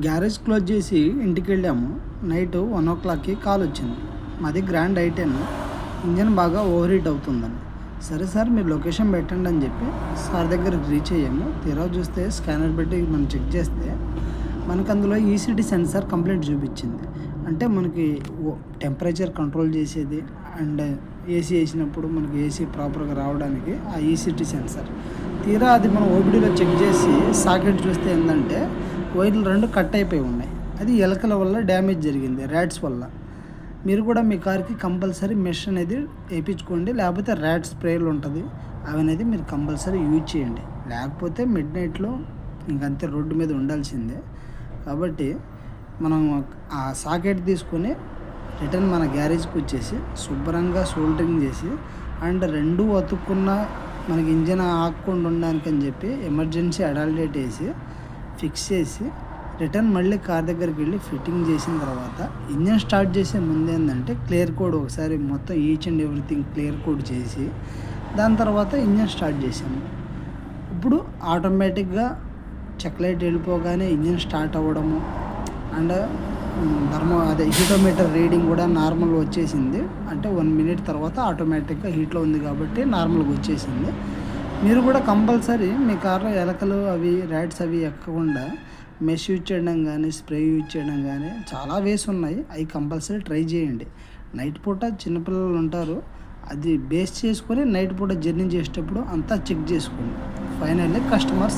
Garage close చేసి ఇంటికి వెళ్ళాము. నైట్ 1:00కి కాల్ వచ్చింది. మాది గ్రాండ్ I10, ఇంజన్ బాగా ఓవర్ హీట్ అవుతుందని. సరే సార్ మీరు లొకేషన్ పెట్టండి అని చెప్పి సార్ దగ్గరికి రీచ్ అయ్యాము. తీరా చూస్తే స్కానర్ పెట్టి మనం చెక్ చేస్తే మనకు అందులో ECD సెన్సార్ కంప్లైంట్ చూపించింది. అంటే మనకి టెంపరేచర్ కంట్రోల్ చేసేది అండ్ ఏసీ వేసినప్పుడు మనకి ఏసీ ప్రాపర్గా రావడానికి ఆ ECD సెన్సార్. తీరా అది మనం ఓబిడీలో చెక్ చేసి సాకెట్ చూస్తే ఏంటంటే వైర్లు 2 కట్ అయిపోయి ఉన్నాయి. అది ఎలకల వల్ల డ్యామేజ్ జరిగింది, ర్యాట్స్ వల్ల. మీరు కూడా మీ కార్కి కంపల్సరీ మెష్ అనేది వేయించుకోండి, లేకపోతే ర్యాట్ స్ప్రేలు ఉంటుంది అవి అనేది మీరు కంపల్సరీ యూజ్ చేయండి. లేకపోతే మిడ్ నైట్లో ఇంకంతే రోడ్డు మీద ఉండాల్సిందే. కాబట్టి మనం ఆ సాకెట్ తీసుకొని రిటర్న్ మన గ్యారేజ్కి వచ్చేసి శుభ్రంగా సోల్డరింగ్ చేసి అండ్ 2 అతుక్కున్న మనకి ఇంజన్ ఆగకుండా ఉండడానికి అని చెప్పి ఎమర్జెన్సీ అడాల్టేట్ వేసి ఫిక్స్ చేసి రిటర్న్ మళ్ళీ కార్ దగ్గరికి వెళ్ళి ఫిట్టింగ్ చేసిన తర్వాత ఇంజన్ స్టార్ట్ చేసే ముందు ఏంటంటే క్లియర్ కోడ్ ఒకసారి మొత్తం each and everything clear code చేసి దాని తర్వాత ఇంజన్ స్టార్ట్ చేసాము. ఇప్పుడు ఆటోమేటిక్గా చెక్ లైట్ వెళ్ళిపోగానే ఇంజన్ స్టార్ట్ అవ్వడము అండ్ హీటోమీటర్ రీడింగ్ కూడా నార్మల్ వచ్చేసింది. అంటే 1 మినిట్ తర్వాత ఆటోమేటిక్గా హీట్లో ఉంది కాబట్టి నార్మల్గా వచ్చేసింది. మీరు కూడా కంపల్సరీ మీ కార్లో ఎలకలు అవి ర్యాట్స్ అవి ఎక్కకుండా మెష్ యూజ్ చేయడం కానీ స్ప్రే యూజ్ చేయడం కానీ చాలా వేస్ ఉన్నాయి. అవి కంపల్సరీ ట్రై చేయండి. నైట్ పూట చిన్నపిల్లలు ఉంటారు, అది బేస్ చేసుకొని నైట్ పూట జర్నీ చేసేటప్పుడు అంతా చెక్ చేసుకోండి. Finally customer